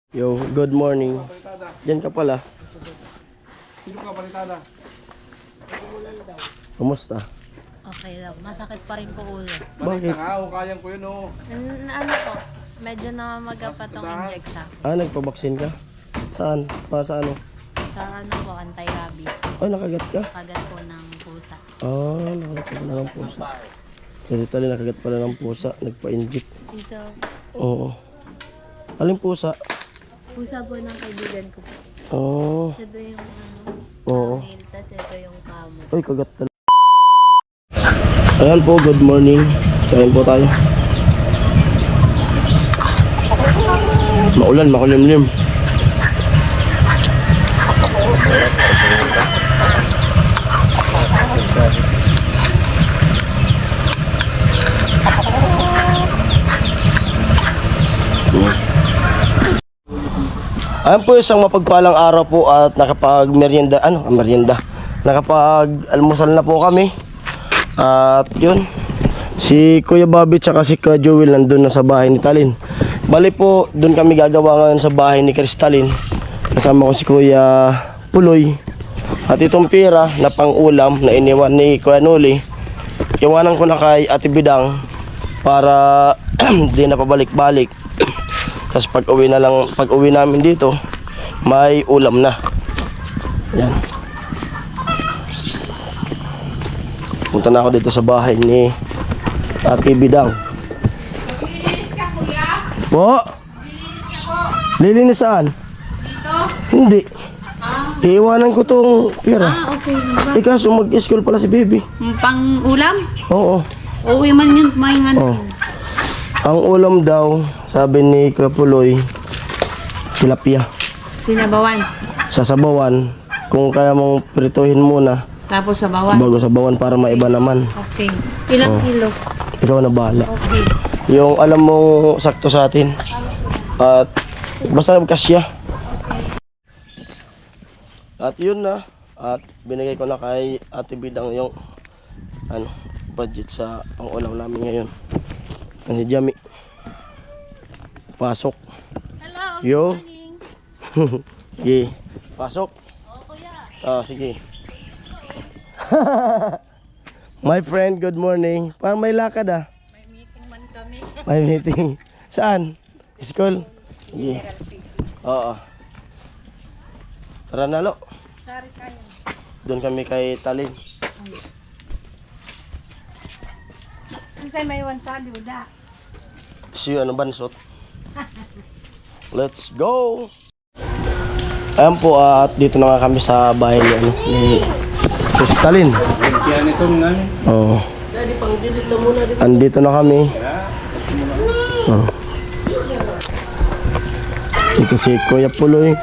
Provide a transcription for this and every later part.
Yo, good morning. Diyan ka pala. Sino ka, Palitada? Kumusta? Okay lang. Masakit pa rin po ulo. Bakit? Nga, kayang ko yun, oh. Ano po? Medyo namamaga pa tong injecta. Nagpabaksin ka? Saan? Para sa ano? Sa ano po, anti-rabies. Ay, nakagat ka? Kagat po ng pusa. Nakagat pala ng pusa. Kasi tali nakagat pala ng pusa. Nagpa-inject. Dito, Oo. Aling pusa? pusa po ng kaibigan ko po. Ito yung Oo. mail, tas ito yung kamo. Ay, kagat talaga. Ayan po, good morning. Kain po tayo. Maulan, makulimlim. Ayan po, isang mapagpalang araw po at nakapag-merienda, nakapag-almusal na po kami. At yun, si Kuya Bobby tsaka si Kuya Joel nandun na sa bahay ni Talin. Bali po, dun kami gagawa ngayon sa bahay ni Kristalin. Kasama ko si Kuya Puloy. At itong pira na pang-ulam na iniwan ni Kuya Noli, iwanan ko na kay Ate Bidang para di na pabalik-balik. Tapos pag uwi namin dito, may ulam na. Yan. Punta na ako dito sa bahay ni Ate Bidang. Maglilinis ka, kuya? Po? Maglilinis ako. Lilinis saan? Dito? Hindi. Iiwanan ko tong pira. Okay. Kaso mag-school pala si baby. Pang ulam? Oo. Uwi man yun, may nga. Oh. Ang ulam daw, sabi ni Kuya Puloy, tilapia. Sinabawan. Sasabawan. Kung kaya mong prituhin muna Tapos sabawan. bago sabawan para maiba naman. Okay. Ilang kilo? Ikaw na bahala. Okay. Yung alam mong sakto sa atin. At basta kasya. At yun na. At binigay ko na kay Ate Bidang yung budget sa pang-ulam namin ngayon. Si Jami. Pasok. Hello, Yo. morning. Sige. Pasok. Oh, kuya. Sige. My friend, good morning. Parang may lakad ah. May meeting man kami. May meeting. Saan? School? Sige. Oo. Tara na, lo. Sorry kayo. Doon kami kay Talin. Kasi may wansali, uda. Si bansot. Let's go! Ayan po, at dito na nga kami sa bahay ni Kristalin. Yan itong namin. Oo. Andito na kami. Ito si Kuya Puloy,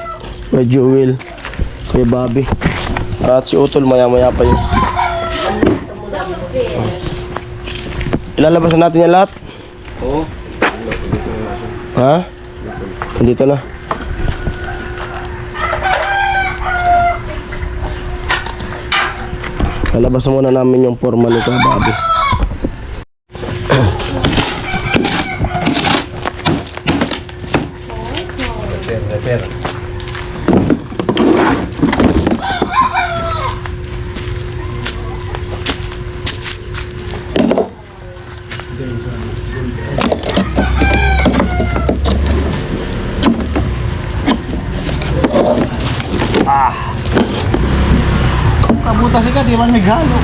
Kuya Joel, Kuya Bobby. At si Utol maya-maya pa yun. Ilalabasan natin yan lahat? Oo. Ha? Andito na. Lalabasan muna namin yung forma ni Kuya Bobby. Repair. Kabutas ka, di man naghalo.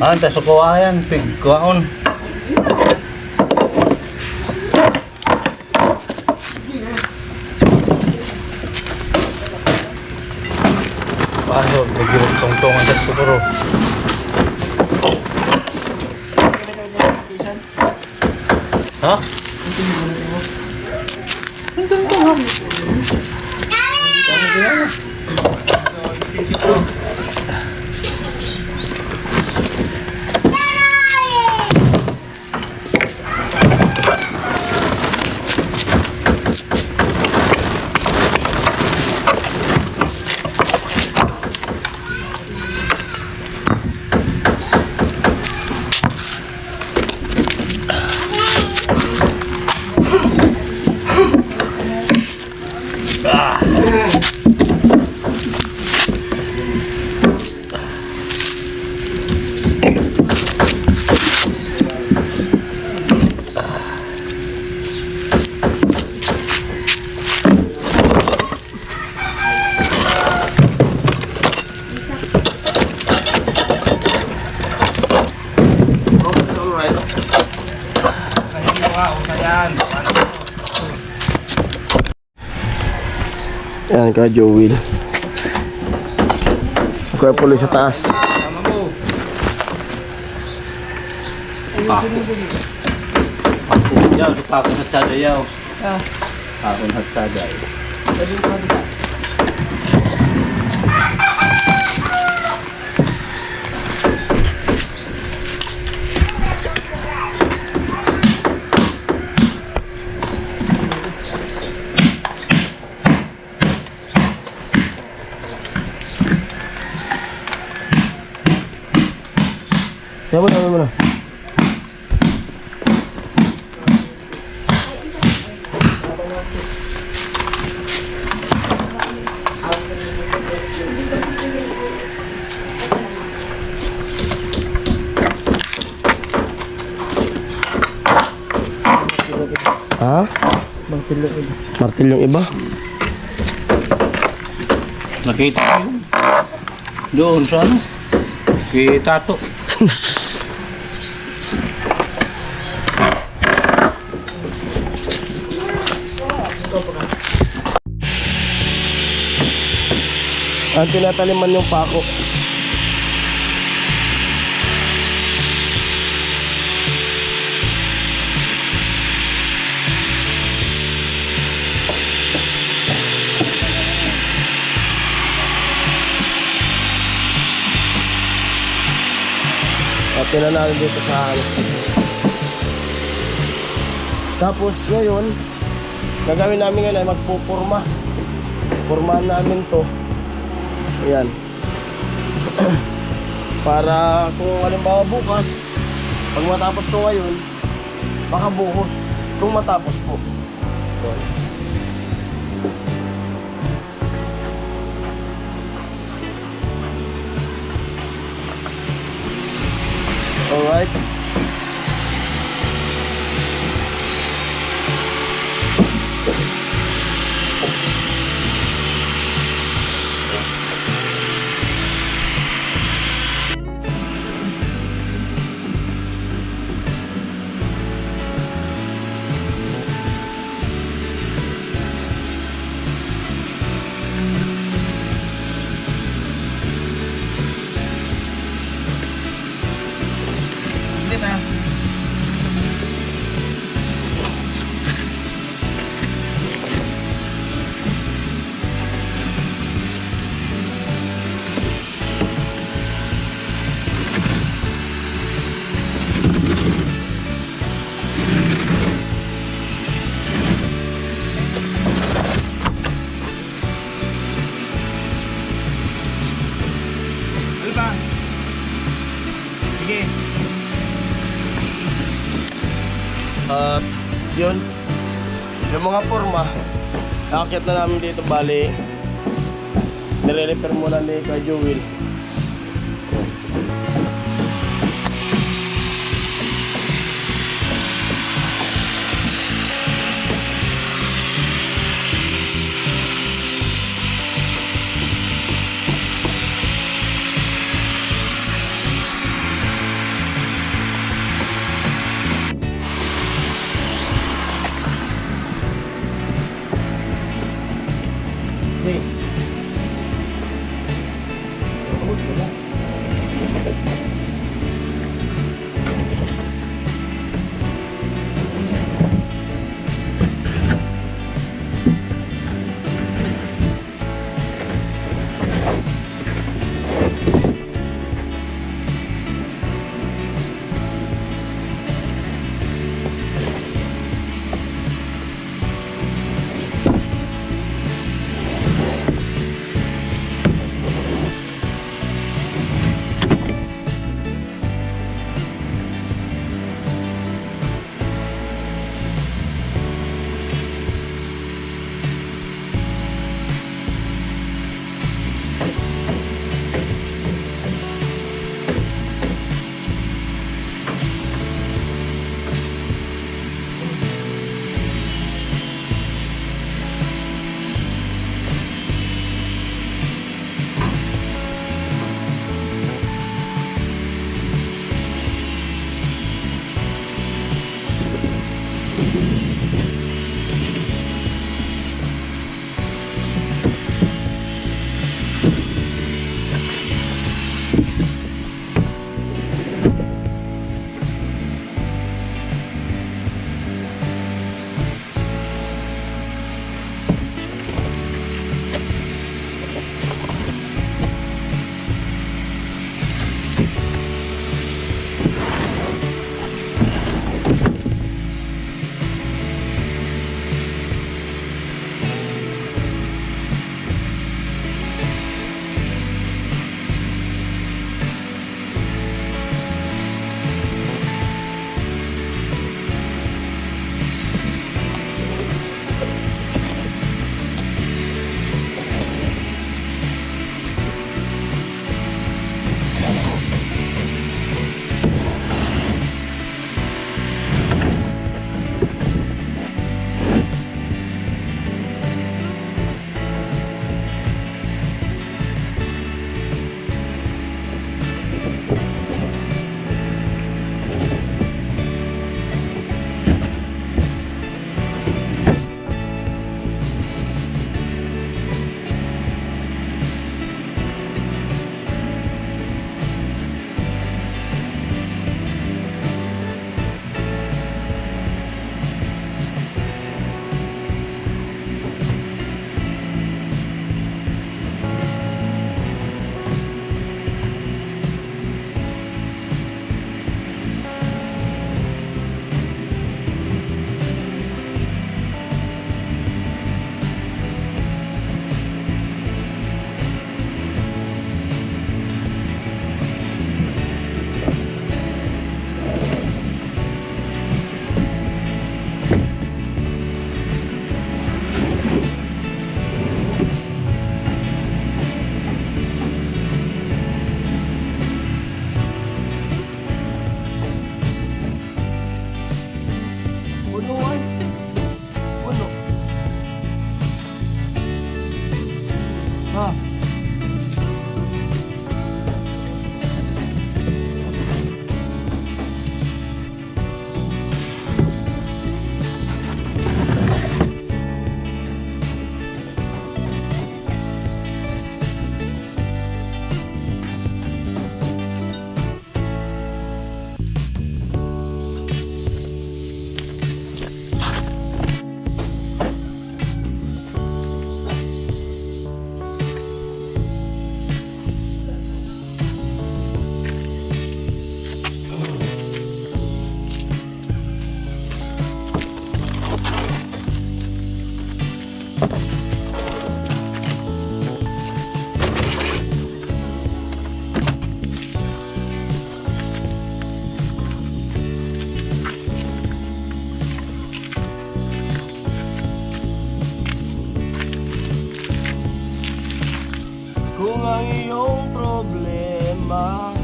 Ah, tas kuha yan, pigkuhaon. Pasok, bigyan tong-tongan sa siguro. Ha? Yan ka Joel. Kuya puloy sa taas. Yaw, pakon sa tsada yaw. Pakon sa tsada. Yan mo na. Ha? Martilyong iba. Nakita ko yun. Doon sa ano? Kay Tato. Ang tinataliman yung pako. At tinanalo dito sa ano. Tapos ngayon, gagawin namin ngayon ay magpupurma. Purmahan namin to. Ayan. Para kung halimbawa bukas, pag matapos to ngayon, baka buhos. Kung matapos po. Ayan. Alright. yun. Yung mga forma, nakakyat na namin dito, bali. Nire-repair muna ni Kuya Joel. Hey. lang ang iyong problema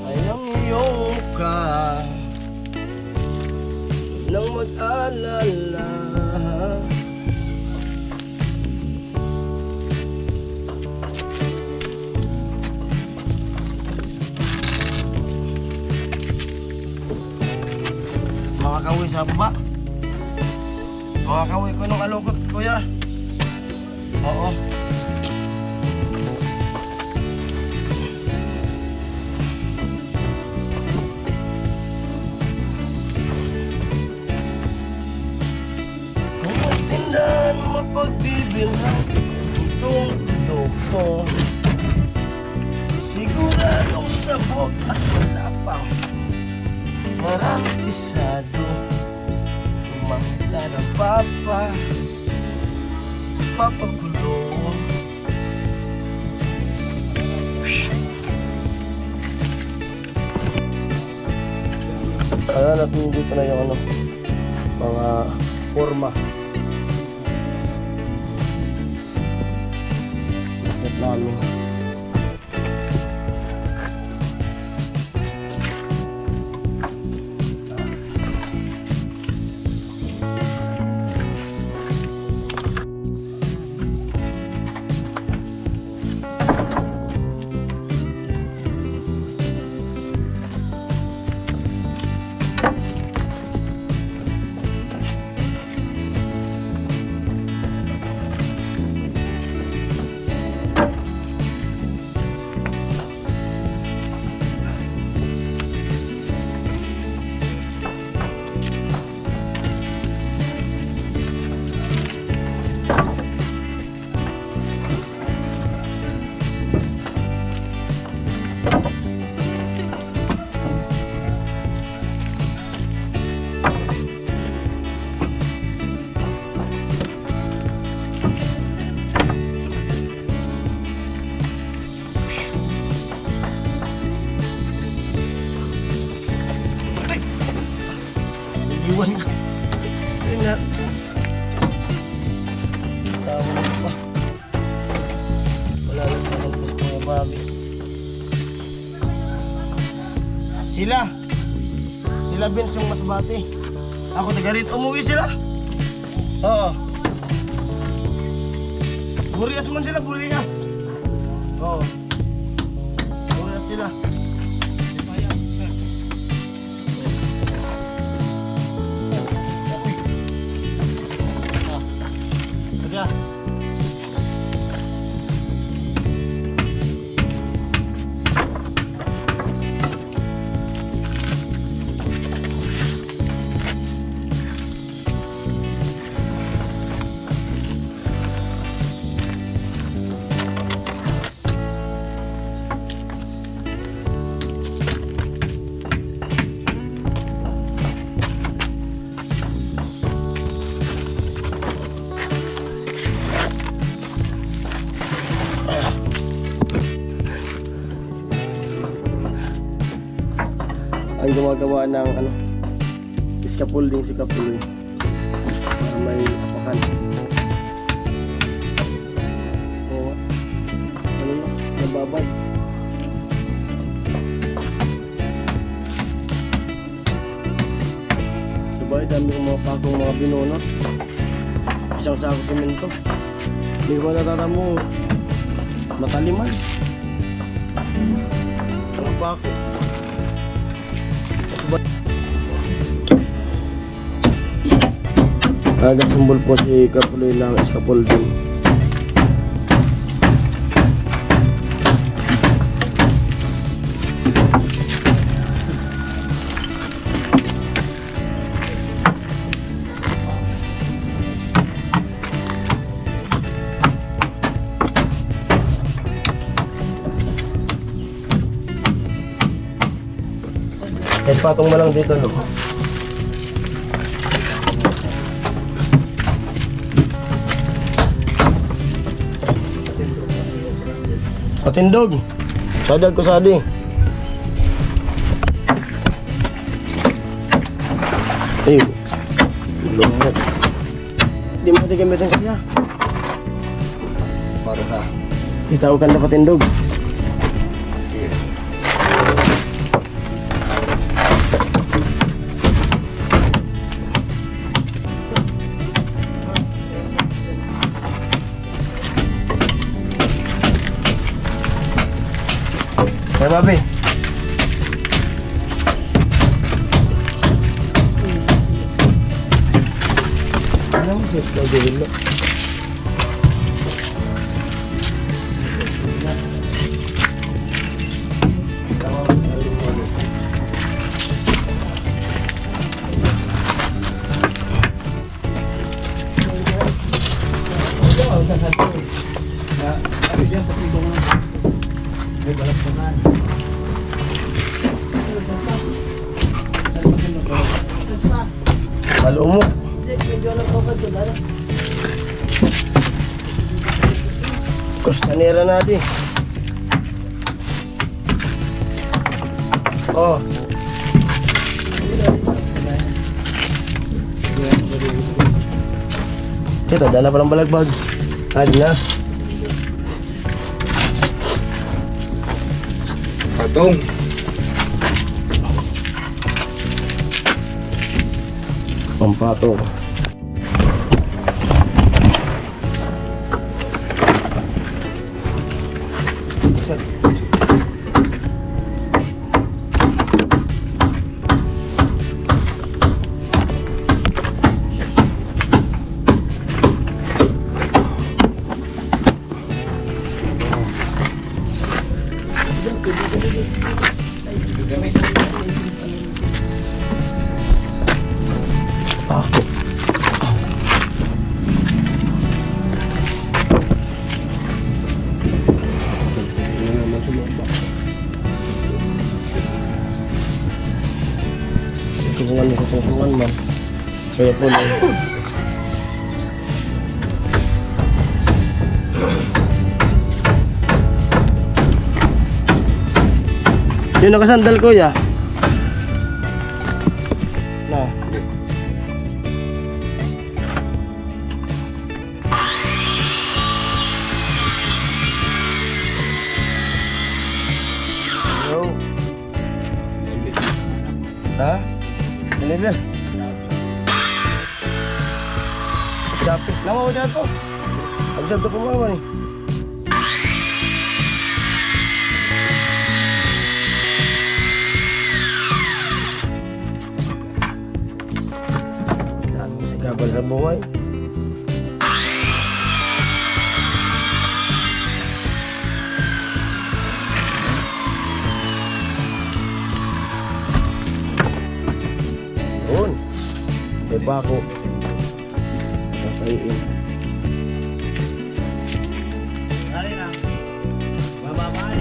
ay ang iyong mukha. Nang mag-alala, mga kawi sa baba. Mga kawi ko nung alukot, kuya. Oo. Kung tindahan mapagbibilhan itong loko, siguradong sabog at wala pang garantisado. Kumangita na papagulo. Ayan, natin dito na yung mga forma. Bakit namin. Iwan ka. Ingat. Tawa na pa. Wala lang naman po sa mga babi. Sila Vince yung Masbate. Ako taga rito. Umuwi sila. Oo. Burias man sila, Burias. Oo. Burias sila. Sige. Ang gumagawa ng scaffolding si Kapuloy para may apakan. O nababad. Sabay, dami kong mga pakong mga binunot. Isang sako semento. Hindi ko natatamong mataliman. Mga bako. Agad-sumbol po si Kapuloy ng scaffolding. Kahit patong mo lang dito, no? Patindog. Sadag ko sadi. Ayun. Lumot. Di mo gamitin kanya. para sa... Itawag ka na patindog. Hey, Bobby. Ano mo siya ito gawin mo? Halo mo. Kustanera na di. Oh. Kita dala pa ng balagbag. Adi na. Patong. Pampato. Ako. Susungan man. Kaya po lang. Yung nakasandal ko ya. Na. Yo. Ha? Ini dia. Dapat lama udah tuh. Habis itu kemana nih? Dan segabal sa buhay. Yun. May bako. Kakain. Dali na. Bababay.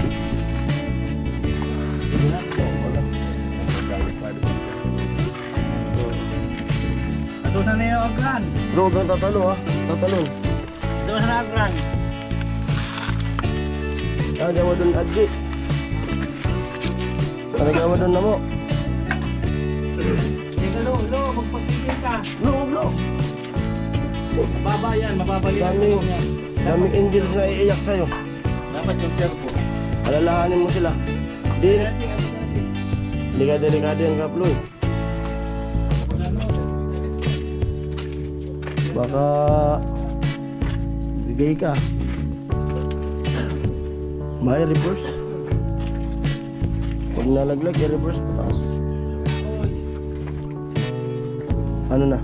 Ato na niyo agran. Bro, huwag kang tatalo ha. Tatalon. Ato na agran. Kaya mo dun, Adji. Kaya mo dun na mo. Sige lo, magpagpigil ka. Lo. Mababa yan, mababalikan Dami. mo yan. Daming angels na iiyak sa'yo. Dapat yung servo. Alalahanin mo sila. Hindi ka delikado yung kaplo eh. Baka bigay ka. May reverse. Pag nalaglag, i-reverse pataas. Ano na?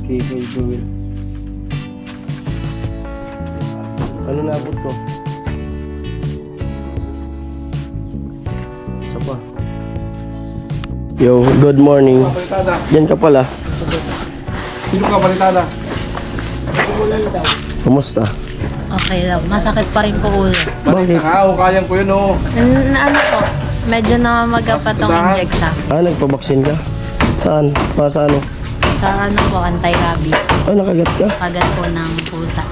Okay, Joel. Ano na abot ko? Isa pa. Yo, good morning. Balitada. Diyan ka pala. Sino ka balitada? Kumusta? Okay lang. Masakit pa rin po ulo. Bakit? Kayang ko yun oh. Ano po? Medyo namamaga pa tong injecta. Nagpabaksin ka? Saan? Para sa ano? Sa ano po, anti-rabies. Nakagat ka? Kagat po ng pusa.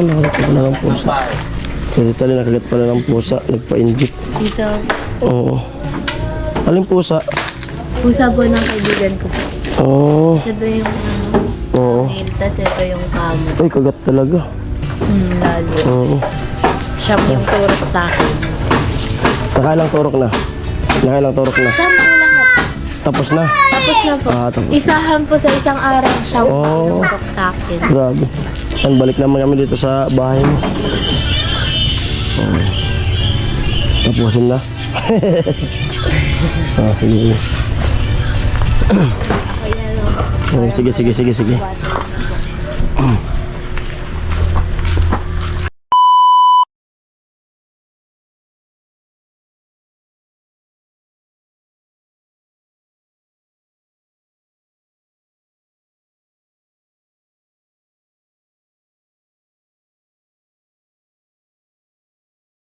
Nakagat ka pala ng pusa. Kasi tali nakagat pala ng pusa. Nagpa-inject. Dito, Oo. Aling pusa? pusa po ng kaibigan ko po. Oo. Ito yung ano, Oo. nail, tas ito yung kamo. Ay, kagat talaga. Lalo. Oo. Siyam yung turok sa akin. Nakailang turok na. Nakailang turok na. Siyam po lahat. Tapos na. Tapos na po. Tapos. Isahan po sa isang araw, siyam po Oh. tinusok sa akin. Grabe. Yan, balik naman kami dito sa bahay mo. Oh. Tapusin na. Sige. Kaya no. Sige. Water.